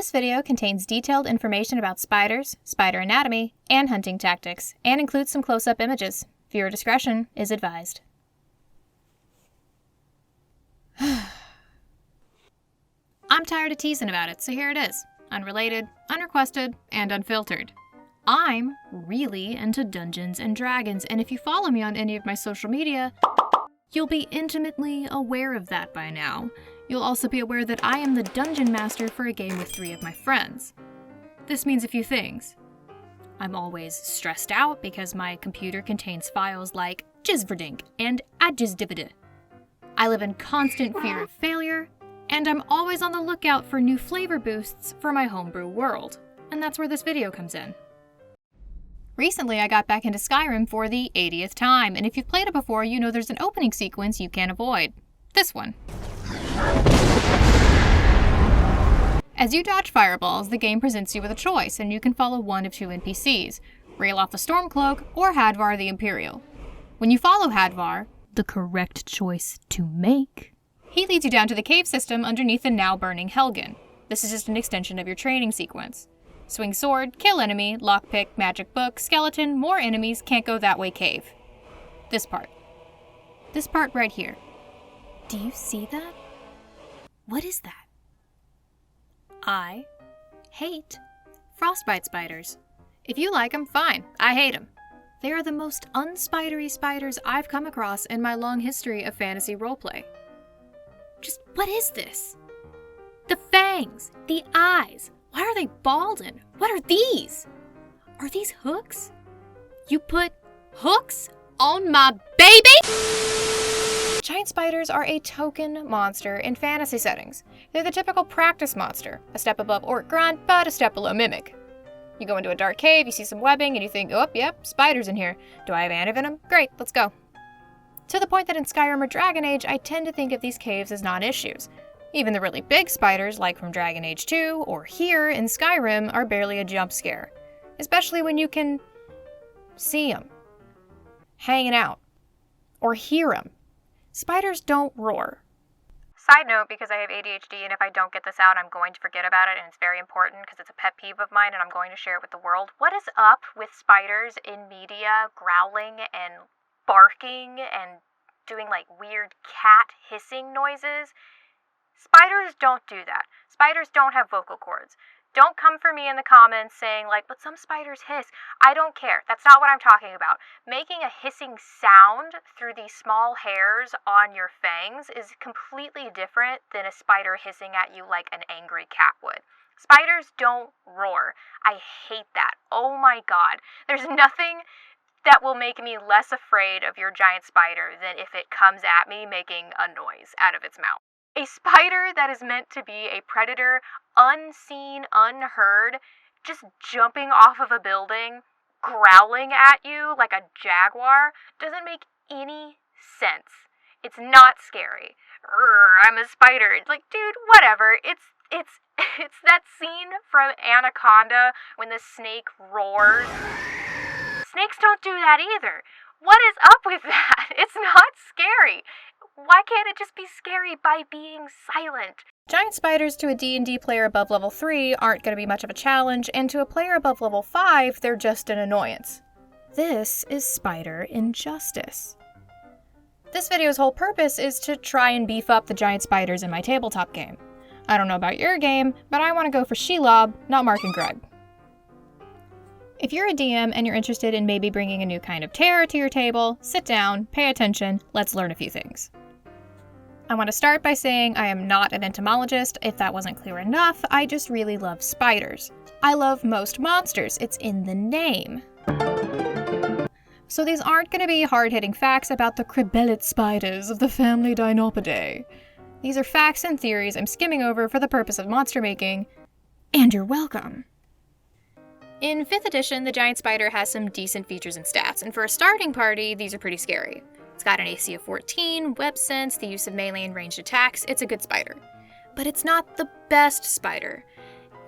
This video contains detailed information about spiders, spider anatomy, and hunting tactics, and includes some close-up images. Viewer discretion is advised. I'm tired of teasing about it, so here it is. Unrelated, unrequested, and unfiltered. I'm really into Dungeons and Dragons, and if you follow me on any of my social media, you'll be intimately aware of that by now. You'll also be aware that I am the dungeon master for a game with 3 of my friends. This means a few things. I'm always stressed out because my computer contains files like Jizverdink and Adjizdivida. I live in constant fear of failure, and I'm always on the lookout for new flavor boosts for my homebrew world. And that's where this video comes in. Recently, I got back into Skyrim for the 80th time, and if you've played it before, you know there's an opening sequence you can't avoid. This one. As you dodge fireballs, the game presents you with a choice, and you can follow one of 2 NPCs, Raelof the Stormcloak or Hadvar the Imperial. When you follow Hadvar, the correct choice to make, he leads you down to the cave system underneath the now burning Helgen. This is just an extension of your training sequence. Swing sword, kill enemy, lockpick, magic book, skeleton, more enemies, can't go that way cave. This part. This part right here. Do you see that? What is that? I hate frostbite spiders. If you like them, fine. I hate them. They are the most unspidery spiders I've come across in my long history of fantasy roleplay. Just what is this? The fangs, the eyes. Why are they bald and what are these? Are these hooks? You put hooks on my baby? Giant spiders are a token monster in fantasy settings. They're the typical practice monster, a step above Orc Grunt, but a step below Mimic. You go into a dark cave, you see some webbing, and you think, oh, yep, spiders in here. Do I have antivenom? Great, let's go. To the point that in Skyrim or Dragon Age, I tend to think of these caves as non-issues. Even the really big spiders, like from Dragon Age 2 or here in Skyrim, are barely a jump scare. Especially when you can see them, hanging out, or hear them. Spiders don't roar. Side note, because I have ADHD and if I don't get this out, I'm going to forget about it, and it's very important because it's a pet peeve of mine and I'm going to share it with the world. What is up with spiders in media growling and barking and doing like weird cat hissing noises? Spiders don't do that. Spiders don't have vocal cords. Don't come for me in the comments saying like, but some spiders hiss. I don't care. That's not what I'm talking about. Making a hissing sound through these small hairs on your fangs is completely different than a spider hissing at you like an angry cat would. Spiders don't roar. I hate that. Oh my god. There's nothing that will make me less afraid of your giant spider than if it comes at me making a noise out of its mouth. A spider that is meant to be a predator, unseen, unheard, just jumping off of a building, growling at you like a jaguar, doesn't make any sense. It's not scary. I'm a spider. It's like, dude, whatever. It's that scene from Anaconda when the snake roars. Snakes don't do that either. What is up with that? It's not scary. Why can't it just be scary by being silent? Giant spiders to a D&D player above level 3 aren't going to be much of a challenge, and to a player above level 5, they're just an annoyance. This is Spider Injustice. This video's whole purpose is to try and beef up the giant spiders in my tabletop game. I don't know about your game, but I want to go for Shelob, not Mark and Greg. If you're a DM and you're interested in maybe bringing a new kind of terror to your table, sit down, pay attention, let's learn a few things. I want to start by saying I am not an entomologist. If that wasn't clear enough, I just really love spiders. I love most monsters. It's in the name. So these aren't going to be hard-hitting facts about the cribellate spiders of the family Dinopidae. These are facts and theories I'm skimming over for the purpose of monster making, and you're welcome. In 5th edition, the giant spider has some decent features and stats, and for a starting party, these are pretty scary. It's got an AC of 14, web sense, the use of melee and ranged attacks. It's a good spider. But it's not the best spider.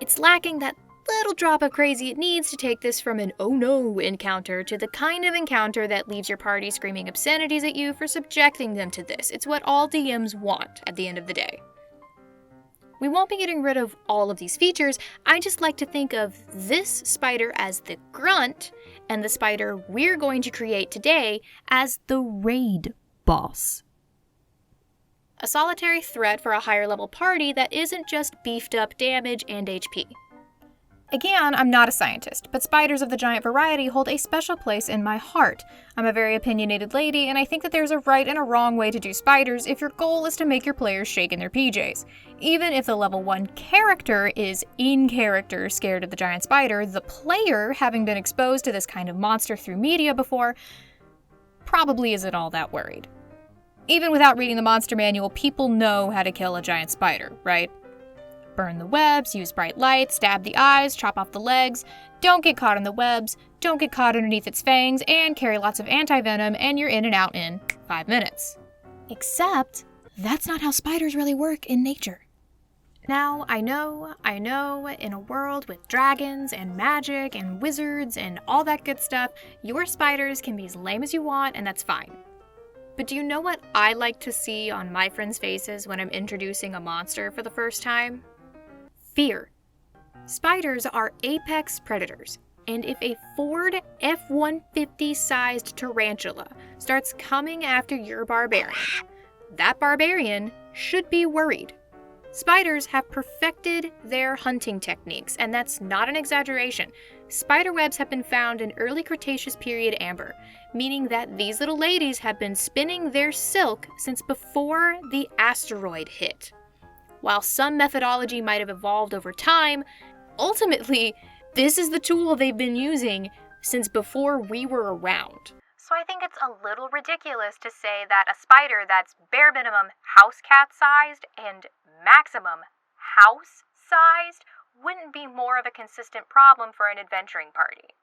It's lacking that little drop of crazy it needs to take this from an oh no encounter to the kind of encounter that leaves your party screaming obscenities at you for subjecting them to this. It's what all DMs want at the end of the day. We won't be getting rid of all of these features. I just like to think of this spider as the grunt, and the spider we're going to create today as the raid boss. A solitary threat for a higher level party that isn't just beefed up damage and HP. Again, I'm not a scientist, but spiders of the giant variety hold a special place in my heart. I'm a very opinionated lady, and I think that there's a right and a wrong way to do spiders if your goal is to make your players shake in their PJs. Even if the level 1 character is in character scared of the giant spider, the player, having been exposed to this kind of monster through media before, probably isn't all that worried. Even without reading the monster manual, people know how to kill a giant spider, right? Burn the webs, use bright lights, stab the eyes, chop off the legs. Don't get caught in the webs, don't get caught underneath its fangs, and carry lots of anti-venom, and you're in and out in 5 minutes. Except, that's not how spiders really work in nature. Now, I know, in a world with dragons and magic and wizards and all that good stuff, your spiders can be as lame as you want, and that's fine. But do you know what I like to see on my friends' faces when I'm introducing a monster for the first time? Fear. Spiders are apex predators, and if a Ford F-150-sized tarantula starts coming after your barbarian, that barbarian should be worried. Spiders have perfected their hunting techniques, and that's not an exaggeration. Spider webs have been found in early Cretaceous period amber, meaning that these little ladies have been spinning their silk since before the asteroid hit. While some methodology might have evolved over time, ultimately, this is the tool they've been using since before we were around. So I think it's a little ridiculous to say that a spider that's bare minimum house cat sized and maximum house sized wouldn't be more of a consistent problem for an adventuring party.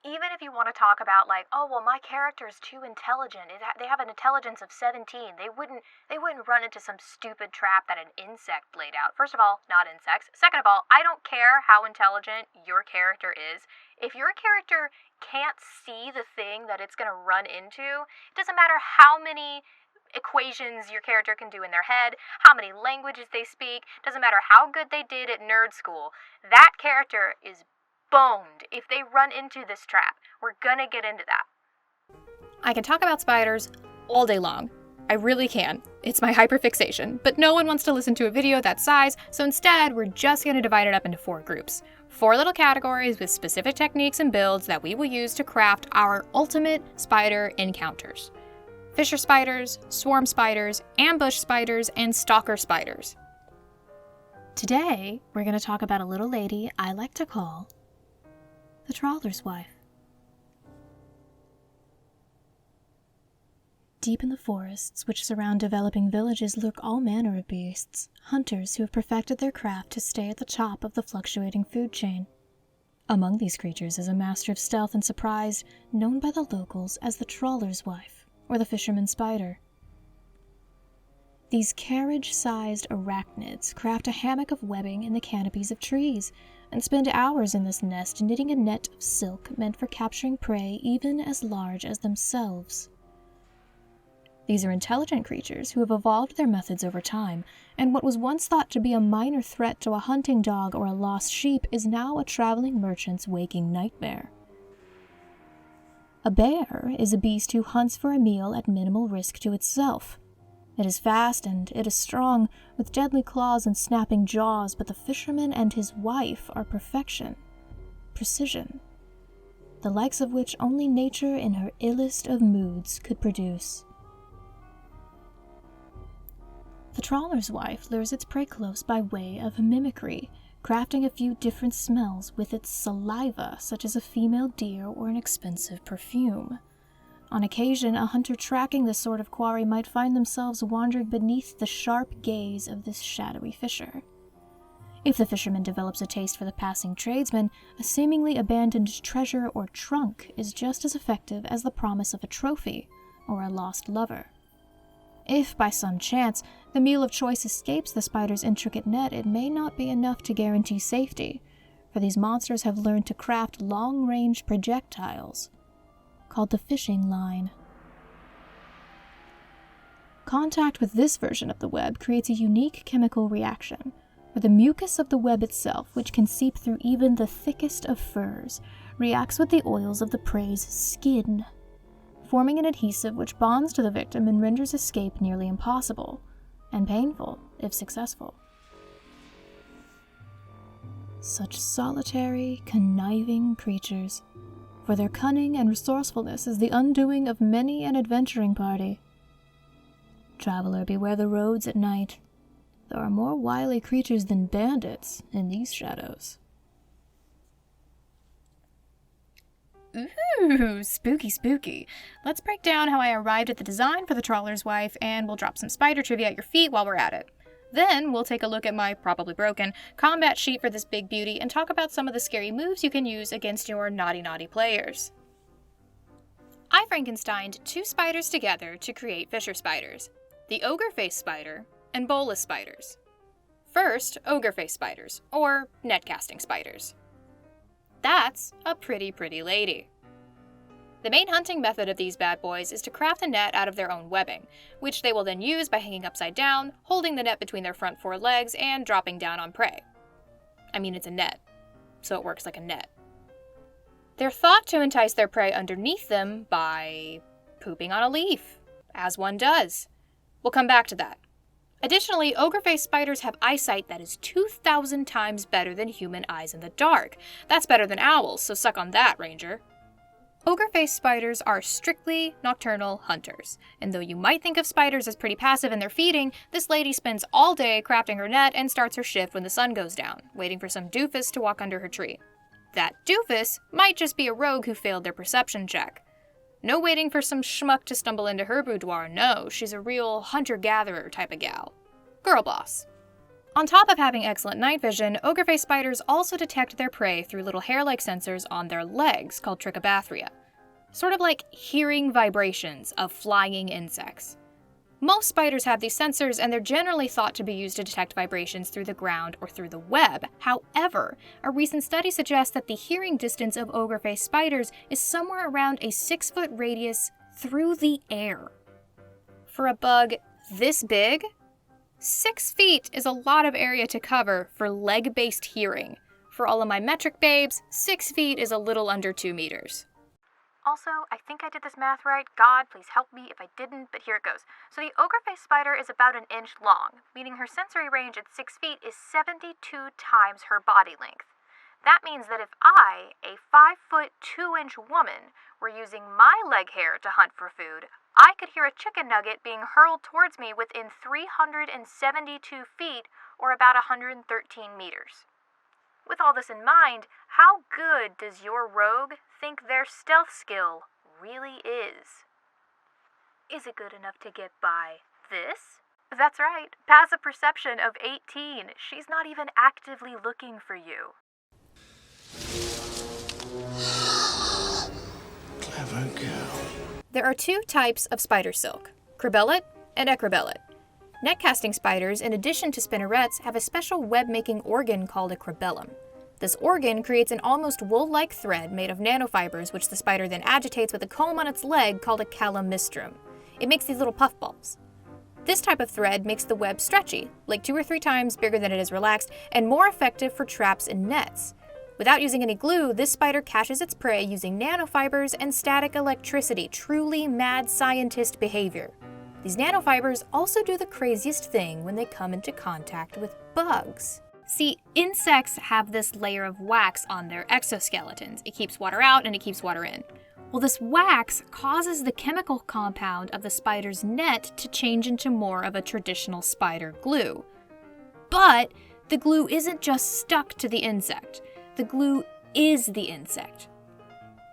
Even if you want to talk about like, oh, well, my character's too intelligent. They have an intelligence of 17. They wouldn't run into some stupid trap that an insect laid out. First of all, not insects. Second of all, I don't care how intelligent your character is. If your character can't see the thing that it's going to run into, it doesn't matter how many equations your character can do in their head, how many languages they speak, doesn't matter how good they did at nerd school, that character is boned if they run into this trap. We're gonna get into that. I can talk about spiders all day long. I really can. It's my hyperfixation, but no one wants to listen to a video that size, so instead we're just gonna divide it up into 4 groups. 4 little categories with specific techniques and builds that we will use to craft our ultimate spider encounters. Fisher spiders, swarm spiders, ambush spiders, and stalker spiders. Today, we're going to talk about a little lady I like to call the Trawler's Wife. Deep in the forests which surround developing villages lurk all manner of beasts, hunters who have perfected their craft to stay at the top of the fluctuating food chain. Among these creatures is a master of stealth and surprise known by the locals as the Trawler's Wife, or the Fisherman Spider. These carriage-sized arachnids craft a hammock of webbing in the canopies of trees, and spend hours in this nest knitting a net of silk meant for capturing prey even as large as themselves. These are intelligent creatures who have evolved their methods over time, and what was once thought to be a minor threat to a hunting dog or a lost sheep is now a traveling merchant's waking nightmare. A bear is a beast who hunts for a meal at minimal risk to itself. It is fast and it is strong, with deadly claws and snapping jaws, but the fisherman and his wife are perfection, precision, the likes of which only nature in her illest of moods could produce. The Trawler's Wife lures its prey close by way of mimicry, crafting a few different smells with its saliva, such as a female deer or an expensive perfume. On occasion, a hunter tracking this sort of quarry might find themselves wandering beneath the sharp gaze of this shadowy fisher. If the fisherman develops a taste for the passing tradesman, a seemingly abandoned treasure or trunk is just as effective as the promise of a trophy or a lost lover. If, by some chance, the meal of choice escapes the spider's intricate net, it may not be enough to guarantee safety, for these monsters have learned to craft long-range projectiles called the fishing line. Contact with this version of the web creates a unique chemical reaction. where the mucus of the web itself, which can seep through even the thickest of furs, reacts with the oils of the prey's skin, forming an adhesive which bonds to the victim and renders escape nearly impossible, and painful if successful. Such solitary, conniving creatures, for their cunning and resourcefulness is the undoing of many an adventuring party. Traveler, beware the roads at night. There are more wily creatures than bandits in these shadows. Ooh, spooky, spooky. Let's break down how I arrived at the design for the Trawler's Wife, and we'll drop some spider trivia at your feet while we're at it. Then we'll take a look at my probably broken combat sheet for this big beauty and talk about some of the scary moves you can use against your naughty players. I Frankensteined 2 spiders together to create Fisher spiders, the Ogre face spider and Bolus spiders. First, Ogre face spiders, or net casting spiders. That's a pretty lady. The main hunting method of these bad boys is to craft a net out of their own webbing, which they will then use by hanging upside down, holding the net between their front 4 legs, and dropping down on prey. I mean, it's a net, so it works like a net. They're thought to entice their prey underneath them by pooping on a leaf, as one does. We'll come back to that. Additionally, ogre-faced spiders have eyesight that is 2,000 times better than human eyes in the dark. That's better than owls, so suck on that, Ranger. Ogre-faced spiders are strictly nocturnal hunters, and though you might think of spiders as pretty passive in their feeding, this lady spends all day crafting her net and starts her shift when the sun goes down, waiting for some doofus to walk under her tree. That doofus might just be a rogue who failed their perception check. No waiting for some schmuck to stumble into her boudoir, no, she's a real hunter-gatherer type of gal. Girl boss. On top of having excellent night vision, ogre-faced spiders also detect their prey through little hair-like sensors on their legs called trichobathria. Sort of like hearing vibrations of flying insects. Most spiders have these sensors, and they're generally thought to be used to detect vibrations through the ground or through the web. However, a recent study suggests that the hearing distance of ogre-faced spiders is somewhere around a 6-foot radius through the air. For a bug this big, 6 feet is a lot of area to cover for leg-based hearing. For all of my metric babes, 6 feet is a little under 2 meters. Also, I think I did this math right. God, please help me if I didn't, but here it goes. So the ogre-faced spider is about an inch long, meaning her sensory range at 6 feet is 72 times her body length. That means that if I, a 5'2" woman, were using my leg hair to hunt for food, I could hear a chicken nugget being hurled towards me within 372 feet, or about 113 meters. With all this in mind, how good does your rogue think their stealth skill really is? Is it good enough to get by this? That's right, passive perception of 18. She's not even actively looking for you. Clever girl. There are 2 types of spider silk, cribellet and ecrobellet. Net-casting spiders, in addition to spinnerets, have a special web-making organ called a cribellum. This organ creates an almost wool-like thread made of nanofibers, which the spider then agitates with a comb on its leg called a calamistrum. It makes these little puffballs. This type of thread makes the web stretchy, like 2 or 3 times bigger than it is relaxed, and more effective for traps and nets. Without using any glue, this spider catches its prey using nanofibers and static electricity, truly mad scientist behavior. These nanofibers also do the craziest thing when they come into contact with bugs. See, insects have this layer of wax on their exoskeletons. It keeps water out and it keeps water in. Well, this wax causes the chemical compound of the spider's net to change into more of a traditional spider glue. But the glue isn't just stuck to the insect. The glue is the insect.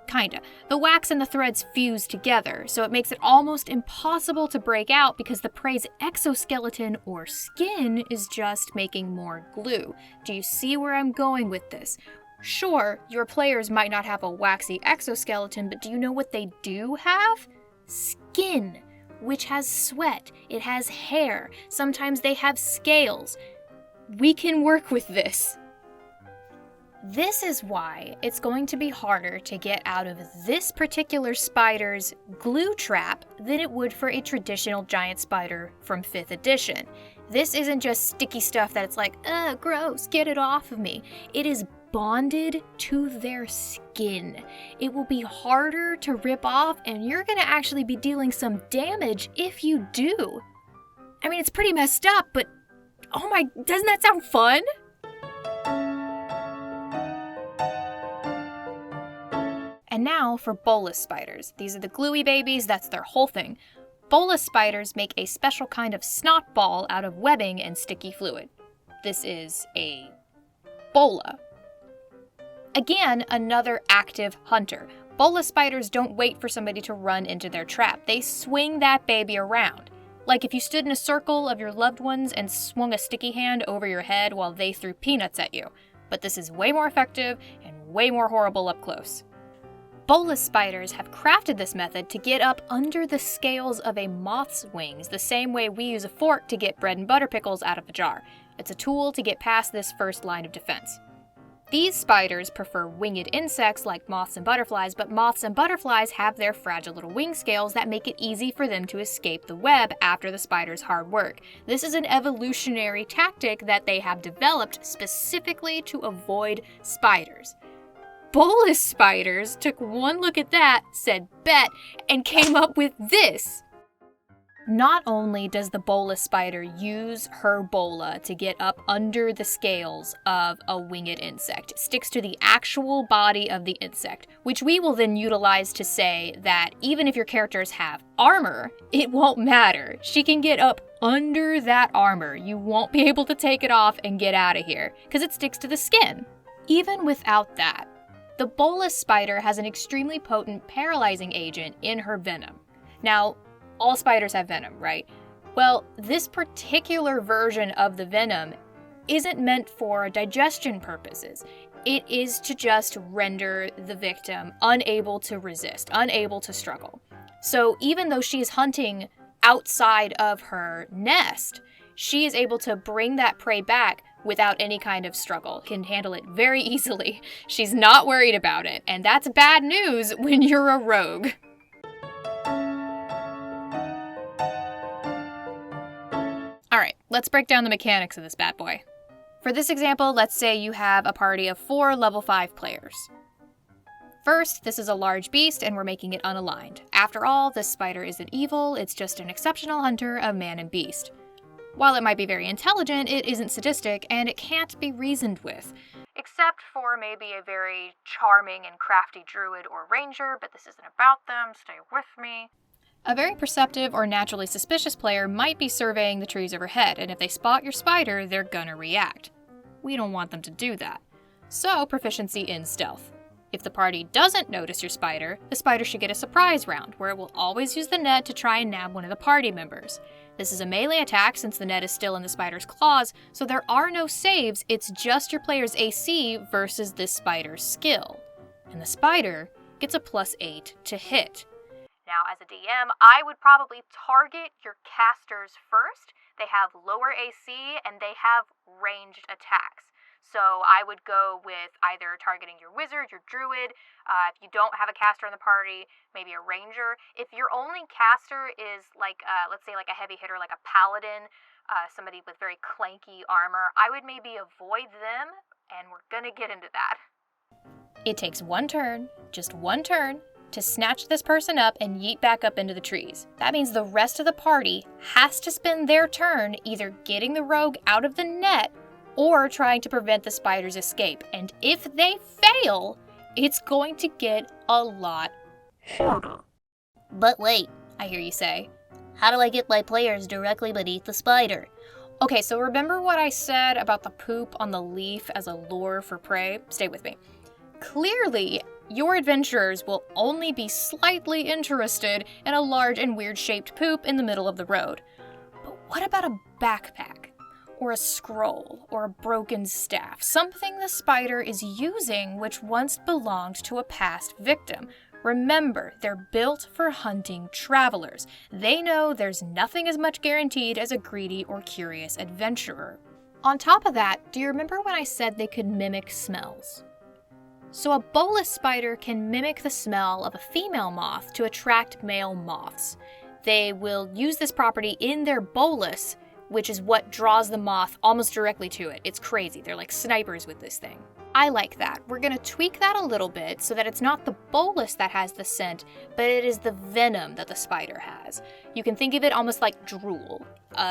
Kinda. The wax and the threads fuse together, so it makes it almost impossible to break out because the prey's exoskeleton or skin is just making more glue. Do you see where I'm going with this? Sure, your players might not have a waxy exoskeleton, but do you know what they do have? Skin, which has sweat, it has hair, sometimes they have scales. We can work with this. This is why it's going to be harder to get out of this particular spider's glue trap than it would for a traditional giant spider from 5th edition. This isn't just sticky stuff that it's like, ugh, gross, get it off of me. It is bonded to their skin. It will be harder to rip off, and you're gonna actually be dealing some damage if you do. I mean, it's pretty messed up, but oh my, doesn't that sound fun? And now for bolus spiders. These are the gluey babies, that's their whole thing. Bolus spiders make a special kind of snot ball out of webbing and sticky fluid. This is a bola. Again, another active hunter. Bolus spiders don't wait for somebody to run into their trap. They swing that baby around. Like if you stood in a circle of your loved ones and swung a sticky hand over your head while they threw peanuts at you. But this is way more effective and way more horrible up close. Bolus spiders have crafted this method to get up under the scales of a moth's wings, the same way we use a fork to get bread and butter pickles out of a jar. It's a tool to get past this first line of defense. These spiders prefer winged insects like moths and butterflies, but moths and butterflies have their fragile little wing scales that make it easy for them to escape the web after the spider's hard work. This is an evolutionary tactic that they have developed specifically to avoid spiders. Bolus spiders took one look at that, said bet, and came up with this. Not only does the bolus spider use her bola to get up under the scales of a winged insect, it sticks to the actual body of the insect, which we will then utilize to say that even if your characters have armor, it won't matter. She can get up under that armor. You won't be able to take it off and get out of here, because it sticks to the skin. Even without that, the bolus spider has an extremely potent paralyzing agent in her venom. Now, all spiders have venom, right? Well, this particular version of the venom isn't meant for digestion purposes. It is to just render the victim unable to resist, unable to struggle. So even though she's hunting outside of her nest, she is able to bring that prey back without any kind of struggle, can handle it very easily. She's not worried about it, and that's bad news when you're a rogue. Alright, let's break down the mechanics of this bad boy. For this example, let's say you have a party of 4 level 5 players. First, this is a large beast and we're making it unaligned. After all, this spider isn't evil, it's just an exceptional hunter of man and beast. While it might be very intelligent, it isn't sadistic, and it can't be reasoned with. Except for maybe a very charming and crafty druid or ranger, but this isn't about them, stay with me. A very perceptive or naturally suspicious player might be surveying the trees overhead, and if they spot your spider, they're gonna react. We don't want them to do that. So, proficiency in stealth. If the party doesn't notice your spider, the spider should get a surprise round, where it will always use the net to try and nab one of the party members. This is a melee attack since the net is still in the spider's claws, so there are no saves, it's just your player's AC versus this spider's skill. And the spider gets a +8 to hit. Now, as a DM, I would probably target your casters first. They have lower AC and they have ranged attacks. So I would go with either targeting your wizard, your druid, if you don't have a caster in the party, maybe a ranger. If your only caster is like, let's say like a heavy hitter, like a paladin, somebody with very clanky armor, I would maybe avoid them, and we're gonna get into that. It takes one turn, just one turn, to snatch this person up and yeet back up into the trees. That means the rest of the party has to spend their turn either getting the rogue out of the net or trying to prevent the spider's escape. And if they fail, it's going to get a lot harder. But wait, I hear you say, how do I get my players directly beneath the spider? Okay, so remember what I said about the poop on the leaf as a lure for prey? Stay with me. Clearly, your adventurers will only be slightly interested in a large and weird-shaped poop in the middle of the road. But what about a backpack? Or a scroll, or a broken staff, something the spider is using which once belonged to a past victim. Remember, they're built for hunting travelers. They know there's nothing as much guaranteed as a greedy or curious adventurer. On top of that, do you remember when I said they could mimic smells? So a bolus spider can mimic the smell of a female moth to attract male moths. They will use this property in their bolus, which is what draws the moth almost directly to it. It's crazy. They're like snipers with this thing. I like that. We're going to tweak that a little bit so that it's not the bolus that has the scent, but it is the venom that the spider has. You can think of it almost like drool.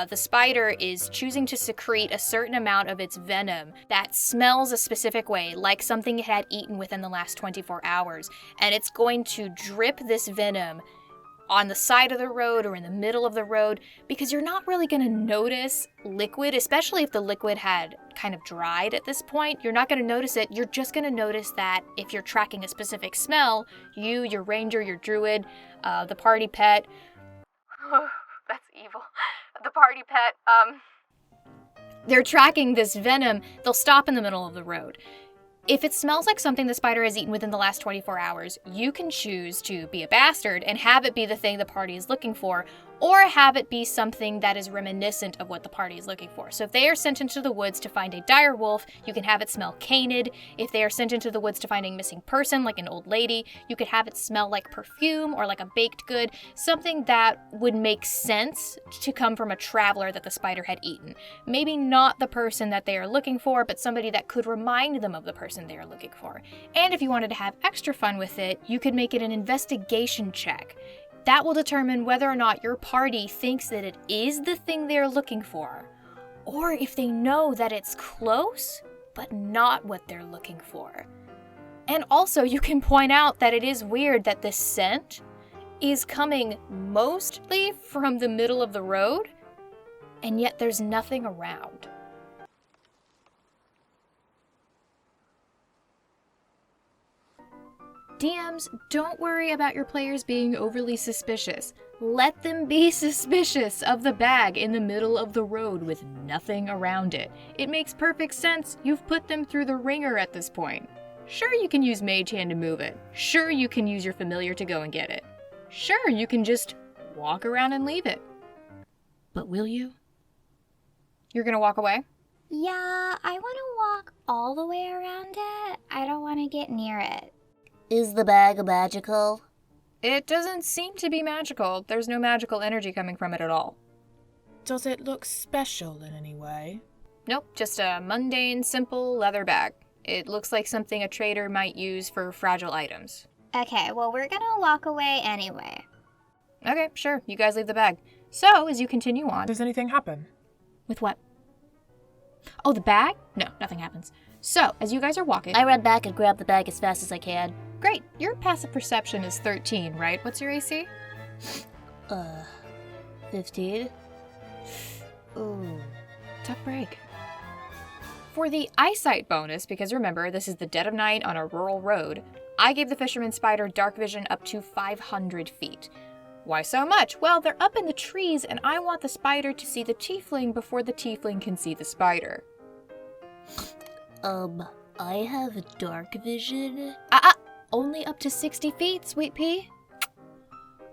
The spider is choosing to secrete a certain amount of its venom that smells a specific way, like something it had eaten within the last 24 hours, and it's going to drip this venom on the side of the road or in the middle of the road, because you're not really going to notice liquid, especially if the liquid had kind of dried at this point. You're not going to notice it. You're just going to notice that if you're tracking a specific smell, you, your ranger, your druid, the party pet. That's evil. The party pet, they're tracking this venom, they'll stop in the middle of the road. If it smells like something the spider has eaten within the last 24 hours, you can choose to be a bastard and have it be the thing the party is looking for, or have it be something that is reminiscent of what the party is looking for. So if they are sent into the woods to find a dire wolf, you can have it smell canid. If they are sent into the woods to find a missing person, like an old lady, you could have it smell like perfume or like a baked good, something that would make sense to come from a traveler that the spider had eaten. Maybe not the person that they are looking for, but somebody that could remind them of the person they are looking for. And if you wanted to have extra fun with it, you could make it an investigation check. That will determine whether or not your party thinks that it is the thing they're looking for, or if they know that it's close, but not what they're looking for. And also, you can point out that it is weird that the scent is coming mostly from the middle of the road, and yet there's nothing around. DMs, don't worry about your players being overly suspicious. Let them be suspicious of the bag in the middle of the road with nothing around it. It makes perfect sense. You've put them through the ringer at this point. Sure, you can use Mage Hand to move it. Sure, you can use your familiar to go and get it. Sure, you can just walk around and leave it. But will you? You're gonna walk away? Yeah, I want to walk all the way around it. I don't want to get near it. Is the bag magical? It doesn't seem to be magical. There's no magical energy coming from it at all. Does it look special in any way? Nope, just a mundane, simple leather bag. It looks like something a trader might use for fragile items. Okay, well, we're gonna walk away anyway. Okay, sure, you guys leave the bag. So, as you continue on... Does anything happen? With what? Oh, the bag? No, nothing happens. So, as you guys are walking... I run back and grab the bag as fast as I can. Great, your passive perception is 13, right? What's your AC? 15. Ooh. Tough break. For the eyesight bonus, because remember, this is the dead of night on a rural road, I gave the fisherman spider dark vision up to 500 feet. Why so much? Well, they're up in the trees, and I want the spider to see the tiefling before the tiefling can see the spider. I have dark vision. Only up to 60 feet, sweet pea.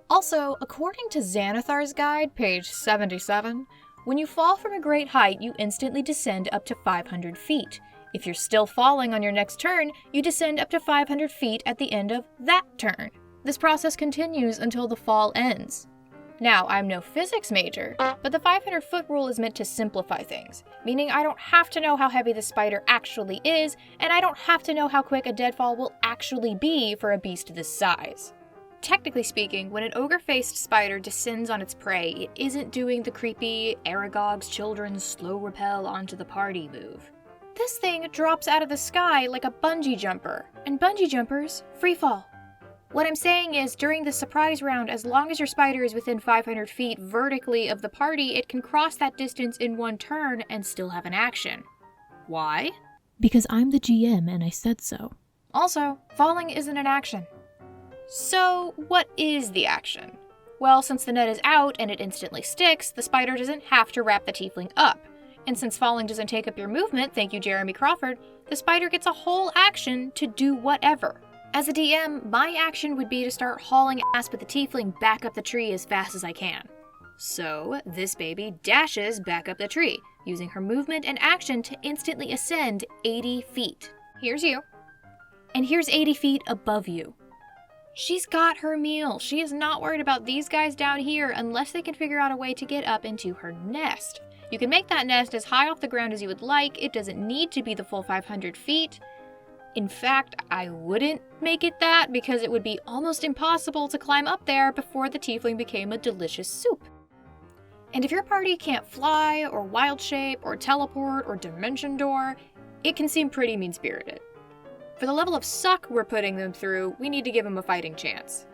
Also, according to Xanathar's guide, page 77, when you fall from a great height, you instantly descend up to 500 feet. If you're still falling on your next turn, you descend up to 500 feet at the end of that turn. This process continues until the fall ends. Now, I'm no physics major, but the 500-foot rule is meant to simplify things, meaning I don't have to know how heavy the spider actually is, and I don't have to know how quick a deadfall will actually be for a beast this size. Technically speaking, when an ogre-faced spider descends on its prey, it isn't doing the creepy Aragog's children's slow rappel onto the party move. This thing drops out of the sky like a bungee jumper, and bungee jumpers free fall. What I'm saying is, during the surprise round, as long as your spider is within 500 feet vertically of the party, it can cross that distance in one turn and still have an action. Why? Because I'm the GM and I said so. Also, falling isn't an action. So, what is the action? Well, since the net is out and it instantly sticks, the spider doesn't have to wrap the tiefling up. And since falling doesn't take up your movement, thank you Jeremy Crawford, the spider gets a whole action to do whatever. As a DM, my action would be to start hauling ass with the tiefling back up the tree as fast as I can. So, this baby dashes back up the tree, using her movement and action to instantly ascend 80 feet. Here's you. and here's 80 feet above you. She's got her meal. She is not worried about these guys down here unless they can figure out a way to get up into her nest. You can make that nest as high off the ground as you would like. It doesn't need to be the full 500 feet. In fact, I wouldn't make it that because it would be almost impossible to climb up there before the tiefling became a delicious soup. And if your party can't fly, or wild shape, or teleport, or dimension door, it can seem pretty mean-spirited. For the level of suck we're putting them through, we need to give them a fighting chance.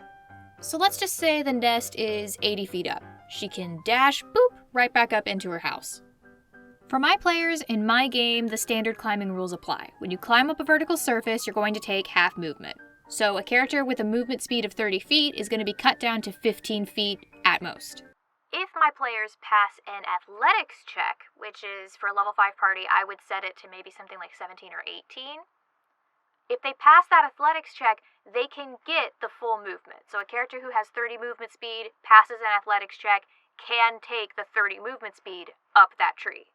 So let's just say the nest is 80 feet up. She can dash, boop, right back up into her house. For my players, in my game, the standard climbing rules apply. When you climb up a vertical surface, you're going to take half movement. So a character with a movement speed of 30 feet is going to be cut down to 15 feet at most. If my players pass an athletics check, which is for a level 5 party, I would set it to maybe something like 17 or 18. If they pass that athletics check, they can get the full movement. So a character who has 30 movement speed, passes an athletics check, can take the 30 movement speed up that tree.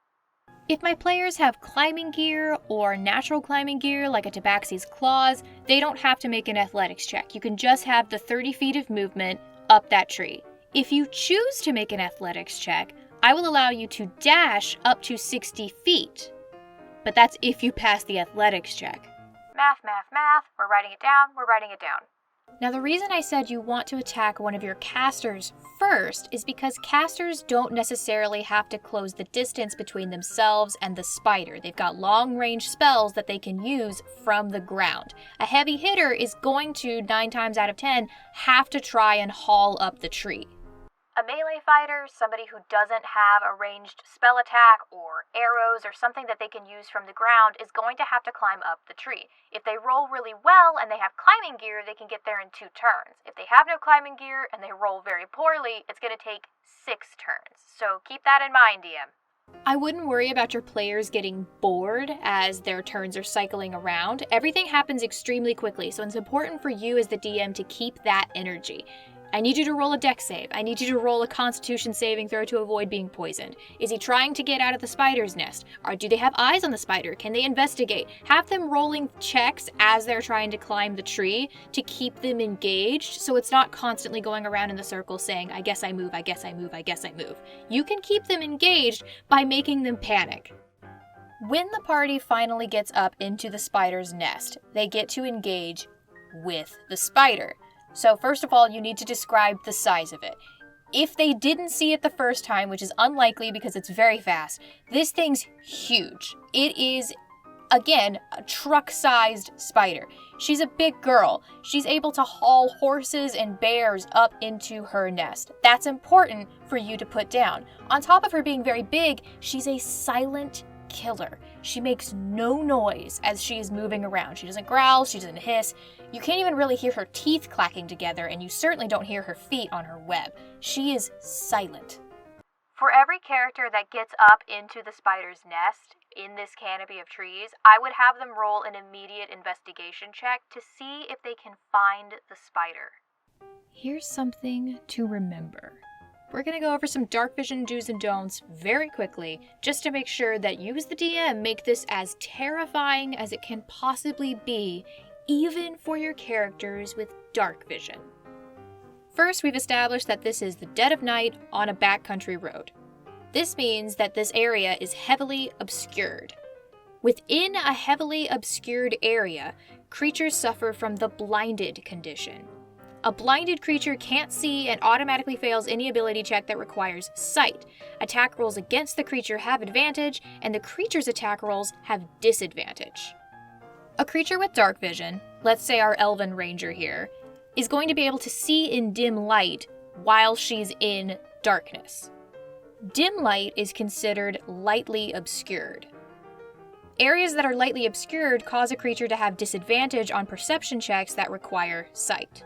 If my players have climbing gear or natural climbing gear like a Tabaxi's claws, they don't have to make an athletics check. You can just have the 30 feet of movement up that tree. If you choose to make an athletics check, I will allow you to dash up to 60 feet. But that's if you pass the athletics check. Math, math, math. We're writing it down. We're writing it down. Now, the reason I said you want to attack one of your casters first is because casters don't necessarily have to close the distance between themselves and the spider. They've got long-range spells that they can use from the ground. A heavy hitter is going to, 9 times out of 10, have to try and haul up the tree. A melee fighter, somebody who doesn't have a ranged spell attack or arrows or something that they can use from the ground, is going to have to climb up the tree. If they roll really well and they have climbing gear, they can get there in 2 turns. If they have no climbing gear and they roll very poorly, it's going to take 6 turns. So keep that in mind, DM. I wouldn't worry about your players getting bored as their turns are cycling around. Everything happens extremely quickly, so it's important for you as the DM to keep that energy. I need you to roll a dex save. I need you to roll a constitution saving throw to avoid being poisoned. Is he trying to get out of the spider's nest? Or do they have eyes on the spider? Can they investigate? Have them rolling checks as they're trying to climb the tree to keep them engaged so it's not constantly going around in the circle saying, I guess I move, I guess I move, I guess I move. You can keep them engaged by making them panic. When the party finally gets up into the spider's nest, they get to engage with the spider. So first of all, you need to describe the size of it. If they didn't see it the first time, which is unlikely because it's very fast, this thing's huge. It is, again, a truck-sized spider. She's a big girl. She's able to haul horses and bears up into her nest. That's important for you to put down. On top of her being very big, she's a silent killer. She makes no noise as she is moving around. She doesn't growl, she doesn't hiss. You can't even really hear her teeth clacking together, and you certainly don't hear her feet on her web. She is silent. For every character that gets up into the spider's nest in this canopy of trees, I would have them roll an immediate investigation check to see if they can find the spider. Here's something to remember. We're going to go over some dark vision do's and don'ts very quickly, just to make sure that you as the DM make this as terrifying as it can possibly be, even for your characters with dark vision. First, we've established that this is the dead of night on a backcountry road. This means that this area is heavily obscured. Within a heavily obscured area, creatures suffer from the blinded condition. A blinded creature can't see and automatically fails any ability check that requires sight. Attack rolls against the creature have advantage, and the creature's attack rolls have disadvantage. A creature with dark vision, let's say our elven ranger here, is going to be able to see in dim light while she's in darkness. Dim light is considered lightly obscured. Areas that are lightly obscured cause a creature to have disadvantage on perception checks that require sight.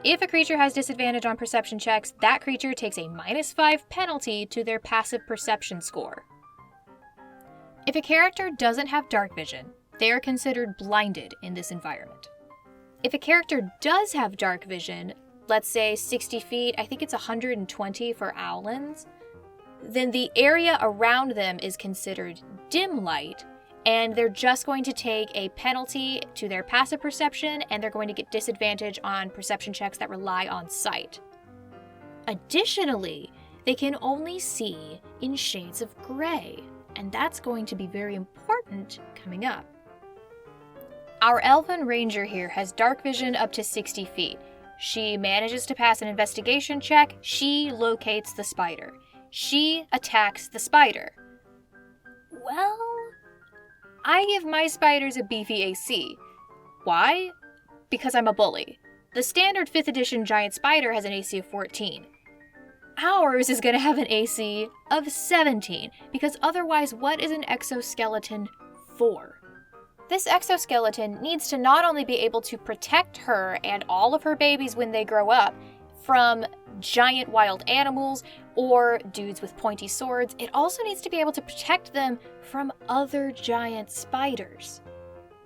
If a creature has disadvantage on perception checks, that creature takes a -5 penalty to their passive perception score. If a character doesn't have dark vision, they are considered blinded in this environment. If a character does have dark vision, let's say 60 feet, I think it's 120 for owlins, then the area around them is considered dim light, and they're just going to take a penalty to their passive perception, and they're going to get disadvantage on perception checks that rely on sight. Additionally, they can only see in shades of gray, and that's going to be very important coming up. Our elven ranger here has dark vision up to 60 feet. She manages to pass an investigation check. She locates the spider. She attacks the spider. Well, I give my spiders a beefy AC. Why? Because I'm a bully. The standard 5th edition giant spider has an AC of 14. Ours is going to have an AC of 17, because otherwise what is an exoskeleton for? This exoskeleton needs to not only be able to protect her and all of her babies when they grow up from giant wild animals or dudes with pointy swords, it also needs to be able to protect them from other giant spiders.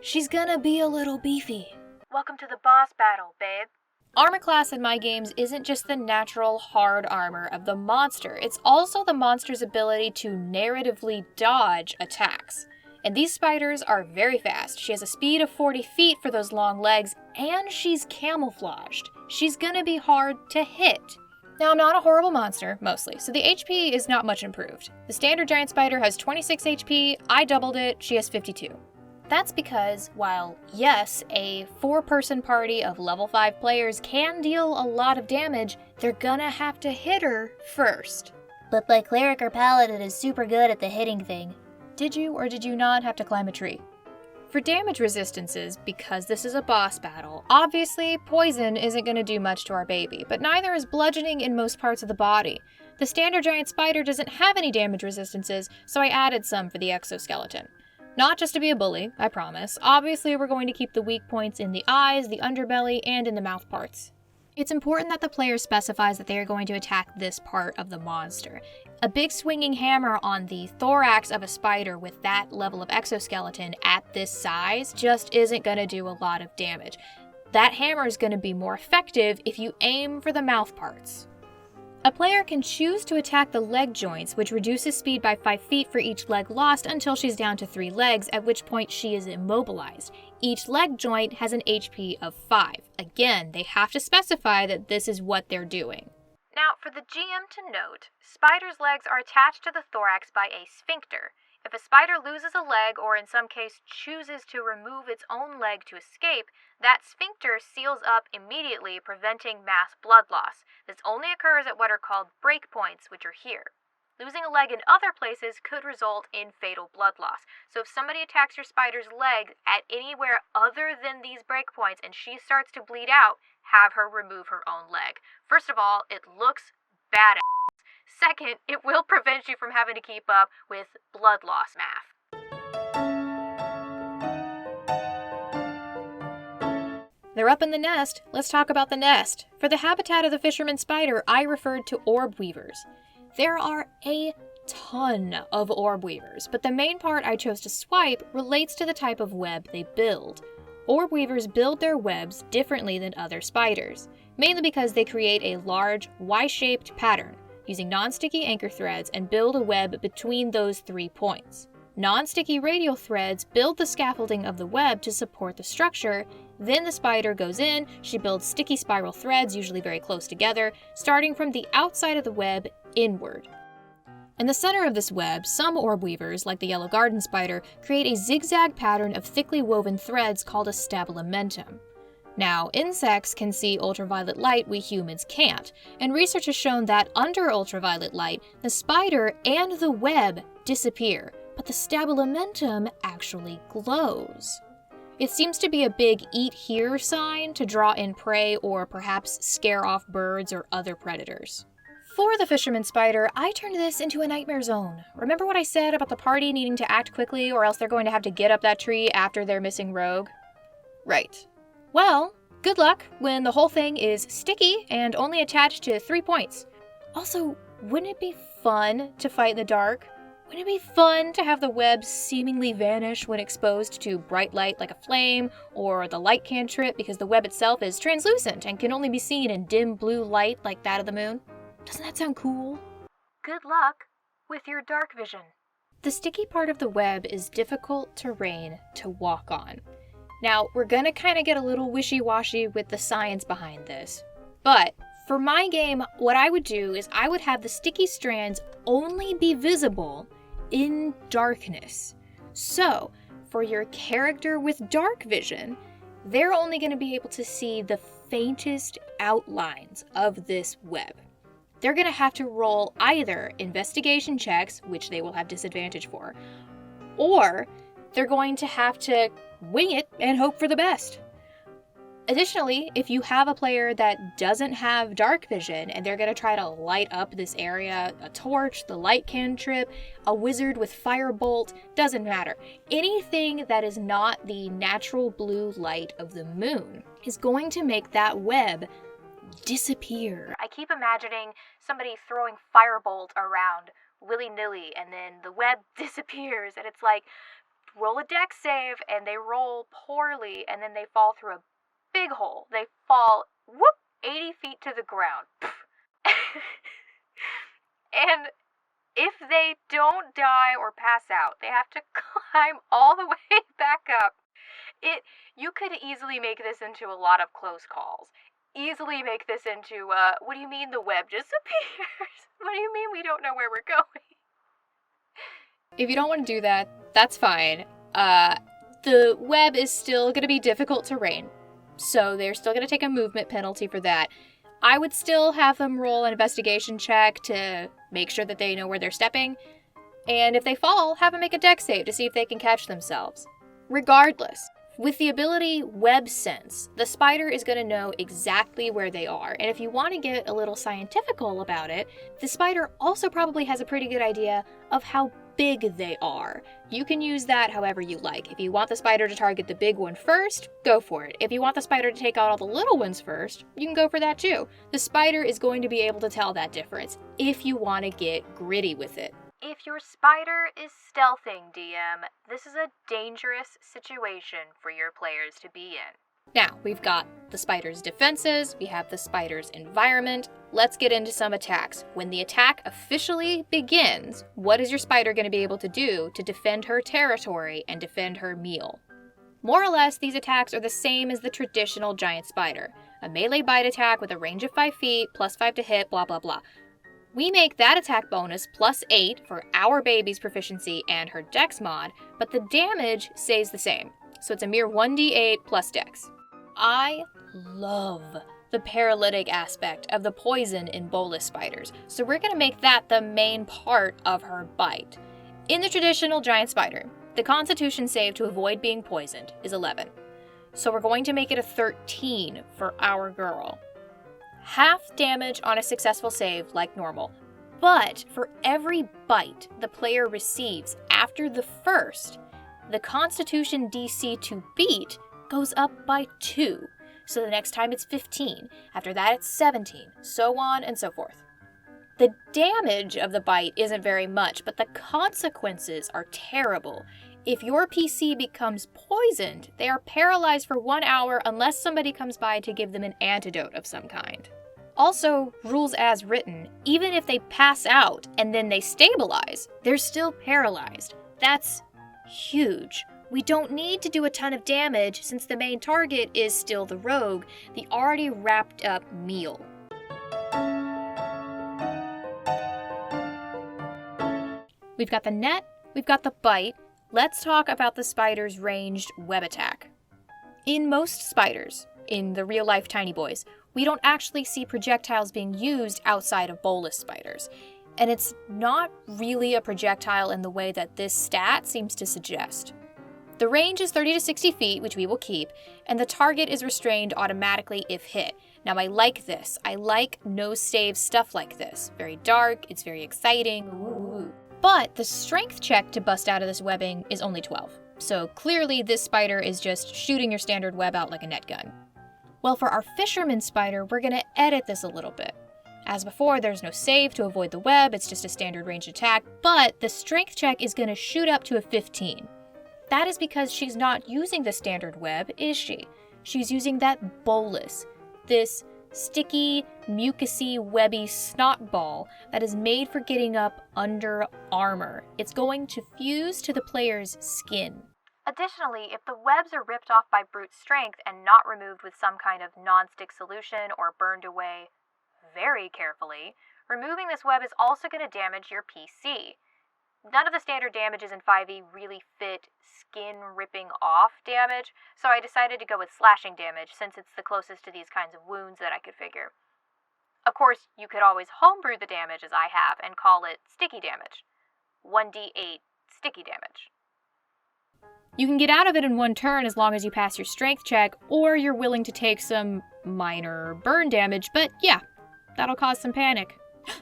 She's gonna be a little beefy. Welcome to the boss battle, babe. Armor class in my games isn't just the natural hard armor of the monster, it's also the monster's ability to narratively dodge attacks. And these spiders are very fast. She has a speed of 40 feet for those long legs, and she's camouflaged. She's gonna be hard to hit. Now, I'm not a horrible monster, mostly, so the HP is not much improved. The standard giant spider has 26 HP, I doubled it, she has 52. That's because, while yes, a 4-person party of level 5 players can deal a lot of damage, they're gonna have to hit her first. But my cleric or paladin is super good at the hitting thing. Did you or did you not have to climb a tree? For damage resistances, because this is a boss battle, obviously poison isn't going to do much to our baby, but neither is bludgeoning in most parts of the body. The standard giant spider doesn't have any damage resistances, so I added some for the exoskeleton. Not just to be a bully, I promise. Obviously, we're going to keep the weak points in the eyes, the underbelly, and in the mouth parts. It's important that the player specifies that they are going to attack this part of the monster. A big swinging hammer on the thorax of a spider with that level of exoskeleton at this size just isn't going to do a lot of damage. That hammer is going to be more effective if you aim for the mouth parts. A player can choose to attack the leg joints, which reduces speed by 5 feet for each leg lost until she's down to 3 legs, at which point she is immobilized. Each leg joint has an HP of 5. Again, they have to specify that this is what they're doing. Now, for the GM to note, spiders' legs are attached to the thorax by a sphincter. If a spider loses a leg, or in some case chooses to remove its own leg to escape, that sphincter seals up immediately, preventing mass blood loss. This only occurs at what are called breakpoints, which are here. Losing a leg in other places could result in fatal blood loss. So if somebody attacks your spider's leg at anywhere other than these breakpoints and she starts to bleed out, have her remove her own leg. First of all, it looks badass. Second, it will prevent you from having to keep up with blood loss math. They're up in the nest. Let's talk about the nest. For the habitat of the fisherman spider, I referred to orb weavers. There are a ton of orb weavers, but the main part I chose to swipe relates to the type of web they build. Orb weavers build their webs differently than other spiders, mainly because they create a large Y-shaped pattern, using non-sticky anchor threads, and build a web between those 3 points. Non-sticky radial threads build the scaffolding of the web to support the structure, then the spider goes in, she builds sticky spiral threads, usually very close together, starting from the outside of the web inward. In the center of this web, some orb weavers, like the yellow garden spider, create a zigzag pattern of thickly woven threads called a stabilimentum. Now, insects can see ultraviolet light we humans can't, and research has shown that under ultraviolet light, the spider and the web disappear, but the stabilimentum actually glows. It seems to be a big eat here sign to draw in prey or perhaps scare off birds or other predators. For the fisherman spider, I turned this into a nightmare zone. Remember what I said about the party needing to act quickly or else they're going to have to get up that tree after their missing rogue? Right. Well, good luck when the whole thing is sticky and only attached to 3 points. Also, wouldn't it be fun to fight in the dark? Wouldn't it be fun to have the web seemingly vanish when exposed to bright light like a flame, or the light cantrip because the web itself is translucent and can only be seen in dim blue light like that of the moon? Doesn't that sound cool? Good luck with your dark vision. The sticky part of the web is difficult terrain to walk on. Now, we're gonna kind of get a little wishy-washy with the science behind this, but for my game, what I would do is I would have the sticky strands only be visible in darkness. So, for your character with dark vision, they're only going to be able to see the faintest outlines of this web. They're going to have to roll either investigation checks, which they will have disadvantage for, or they're going to have to wing it and hope for the best. Additionally, if you have a player that doesn't have dark vision and they're going to try to light up this area, a torch, the light cantrip, a wizard with firebolt, doesn't matter. Anything that is not the natural blue light of the moon is going to make that web disappear. I keep imagining somebody throwing firebolt around willy-nilly and then the web disappears and it's like, roll a dex save and they roll poorly and then they fall through a big hole. They fall, 80 feet to the ground. And if they don't die or pass out, they have to climb all the way back up. You could easily make this into a lot of close calls. Easily make this into, what do you mean the web disappears? What do you mean we don't know where we're going? If you don't want to do that, that's fine. The web is still going to be difficult terrain. So they're still going to take a movement penalty for that. I would still have them roll an investigation check to make sure that they know where they're stepping. And if they fall, have them make a dex save to see if they can catch themselves. Regardless, with the ability Web Sense, the spider is going to know exactly where they are. And if you want to get a little scientifical about it, the spider also probably has a pretty good idea of how big they are. You can use that however you like. If you want the spider to target the big one first, go for it. If you want the spider to take out all the little ones first, you can go for that too. The spider is going to be able to tell that difference if you want to get gritty with it. If your spider is stealthing, DM, this is a dangerous situation for your players to be in. Now, we've got the spider's defenses, we have the spider's environment. Let's get into some attacks. When the attack officially begins, what is your spider going to be able to do to defend her territory and defend her meal? More or less, these attacks are the same as the traditional giant spider. A melee bite attack with a range of 5 feet, +5 to hit, blah blah blah. We make that attack bonus +8 for our baby's proficiency and her dex mod, but the damage stays the same. So it's a mere 1d8 plus dex. I love the paralytic aspect of the poison in Bolus spiders, so we're going to make that the main part of her bite. In the traditional giant spider, the constitution save to avoid being poisoned is 11. So we're going to make it a 13 for our girl. Half damage on a successful save like normal, but for every bite the player receives after the first, the Constitution DC to beat goes up by 2. So the next time it's 15, after that it's 17, so on and so forth. The damage of the bite isn't very much, but the consequences are terrible. If your PC becomes poisoned, they are paralyzed for 1 hour unless somebody comes by to give them an antidote of some kind. Also, rules as written, even if they pass out and then they stabilize, they're still paralyzed. That's huge. We don't need to do a ton of damage since the main target is still the rogue, the already wrapped up meal. We've got the net, we've got the bite. Let's talk about the spider's ranged web attack. In most spiders, in the real life tiny boys, we don't actually see projectiles being used outside of Bolus spiders. And it's not really a projectile in the way that this stat seems to suggest. The range is 30 to 60 feet, which we will keep, and the target is restrained automatically if hit. Now I like this. I like no save stuff like this. Very dark, it's very exciting. Ooh. But the strength check to bust out of this webbing is only 12. So clearly this spider is just shooting your standard web out like a net gun. Well, for our fisherman spider, we're going to edit this a little bit. As before, there's no save to avoid the web, it's just a standard ranged attack, but the strength check is going to shoot up to a 15. That is because she's not using the standard web, is she? She's using that bolus, this sticky, mucousy, webby snot ball that is made for getting up under armor. It's going to fuse to the player's skin. Additionally, if the webs are ripped off by brute strength and not removed with some kind of non-stick solution or burned away very carefully, removing this web is also going to damage your PC. None of the standard damages in 5e really fit skin ripping off damage, so I decided to go with slashing damage since it's the closest to these kinds of wounds that I could figure. Of course, you could always homebrew the damage as I have and call it sticky damage. 1d8 sticky damage. You can get out of it in one turn as long as you pass your strength check, or you're willing to take some minor burn damage, but yeah, that'll cause some panic.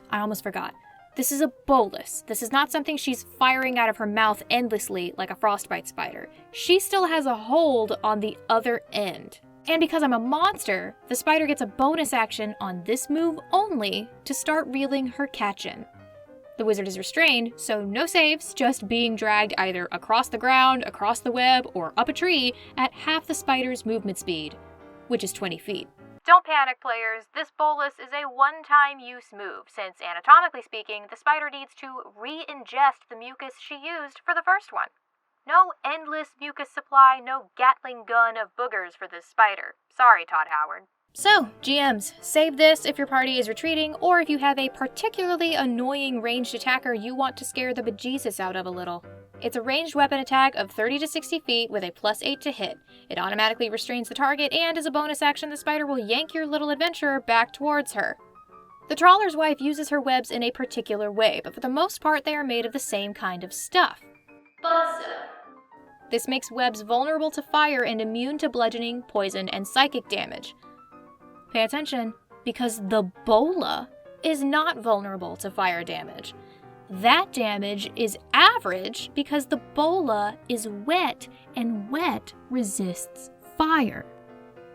I almost forgot. This is a bolus. This is not something she's firing out of her mouth endlessly like a frostbite spider. She still has a hold on the other end. And because I'm a monster, the spider gets a bonus action on this move only to start reeling her catch in. The wizard is restrained, so no saves, just being dragged either across the ground, across the web, or up a tree at half the spider's movement speed, which is 20 feet. Don't panic, players. This bolus is a one-time use move, since anatomically speaking, the spider needs to re-ingest the mucus she used for the first one. No endless mucus supply, no Gatling gun of boogers for this spider. Sorry, Todd Howard. So, GMs, save this if your party is retreating, or if you have a particularly annoying ranged attacker you want to scare the bejesus out of a little. It's a ranged weapon attack of 30 to 60 feet with a +8 to hit. It automatically restrains the target, and as a bonus action, the spider will yank your little adventurer back towards her. The Trawler's Wife uses her webs in a particular way, but for the most part they are made of the same kind of stuff. This makes webs vulnerable to fire and immune to bludgeoning, poison, and psychic damage. Pay attention, because the bola is not vulnerable to fire damage. That damage is average because the bola is wet, and wet resists fire.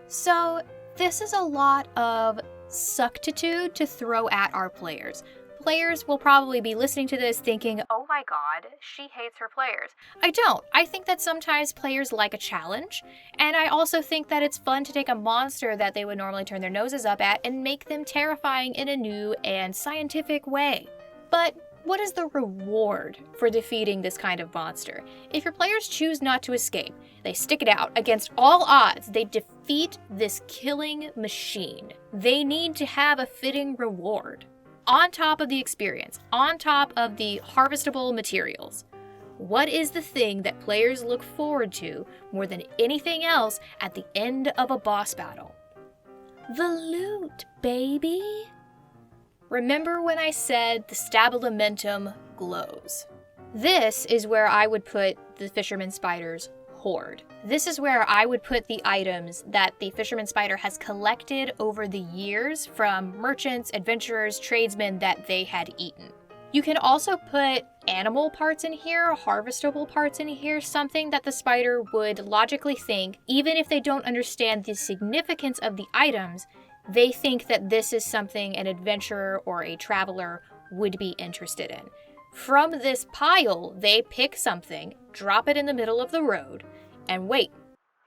So this is a lot of suctitude to throw at our players. Players will probably be listening to this thinking, oh my god, she hates her players. I don't. I think that sometimes players like a challenge, and I also think that it's fun to take a monster that they would normally turn their noses up at and make them terrifying in a new and scientific way. But what is the reward for defeating this kind of monster? If your players choose not to escape, they stick it out against all odds, they defeat this killing machine. They need to have a fitting reward. On top of the experience, on top of the harvestable materials. What is the thing that players look forward to more than anything else at the end of a boss battle? The loot, baby! Remember when I said the stabilimentum glows? This is where I would put the fisherman spider's hoard. This is where I would put the items that the fisherman spider has collected over the years from merchants, adventurers, tradesmen that they had eaten. You can also put animal parts in here, harvestable parts in here, something that the spider would logically think, even if they don't understand the significance of the items, they think that this is something an adventurer or a traveler would be interested in. From this pile, they pick something, drop it in the middle of the road, and wait.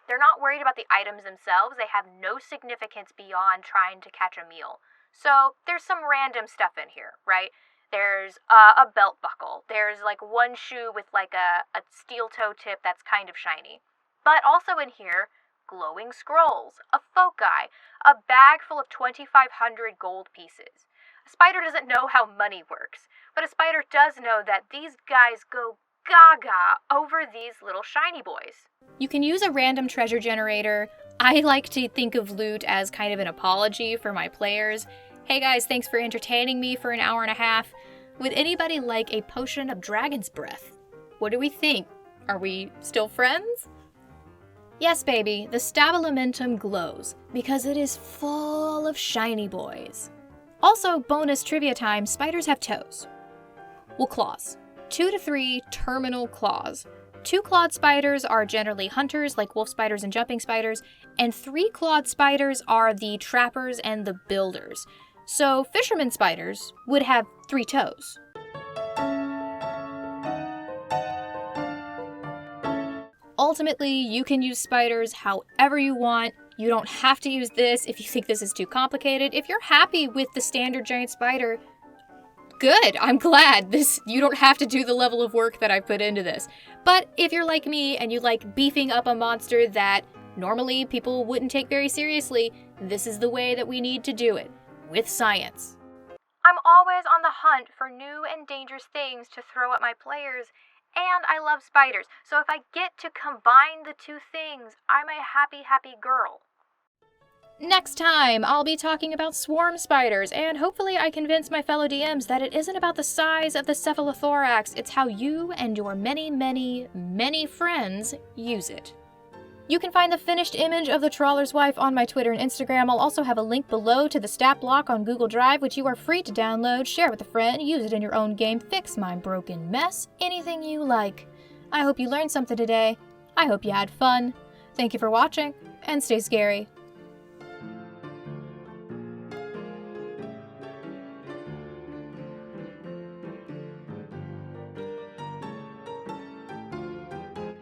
They're not worried about the items themselves. They have no significance beyond trying to catch a meal. So there's some random stuff in here, right? There's a belt buckle. There's like one shoe with like a steel toe tip that's kind of shiny. But also in here, glowing scrolls, a foci, a bag full of 2,500 gold pieces. A spider doesn't know how money works, but a spider does know that these guys go gaga over these little shiny boys. You can use a random treasure generator. I like to think of loot as kind of an apology for my players. Hey guys, thanks for entertaining me for an hour and a half. Would anybody like a potion of dragon's breath? What do we think? Are we still friends? Yes, baby, the stabilimentum glows because it is full of shiny boys. Also, bonus trivia time, spiders have toes. Well, claws. 2 to 3 terminal claws. 2-clawed spiders are generally hunters, like wolf spiders and jumping spiders, and 3-clawed spiders are the trappers and the builders. So fisherman spiders would have 3 toes. Ultimately, you can use spiders however you want. You don't have to use this if you think this is too complicated. If you're happy with the standard giant spider, good, I'm glad. You don't have to do the level of work that I put into this. But if you're like me and you like beefing up a monster that normally people wouldn't take very seriously, this is the way that we need to do it, with science. I'm always on the hunt for new and dangerous things to throw at my players, and I love spiders, so if I get to combine the two things, I'm a happy, happy girl. Next time, I'll be talking about swarm spiders, and hopefully I convince my fellow DMs that it isn't about the size of the cephalothorax, it's how you and your many, many, many friends use it. You can find the finished image of the Trawler's Wife on my Twitter and Instagram. I'll also have a link below to the stat block on Google Drive, which you are free to download, share with a friend, use it in your own game, fix my broken mess, anything you like. I hope you learned something today. I hope you had fun. Thank you for watching, and stay scary.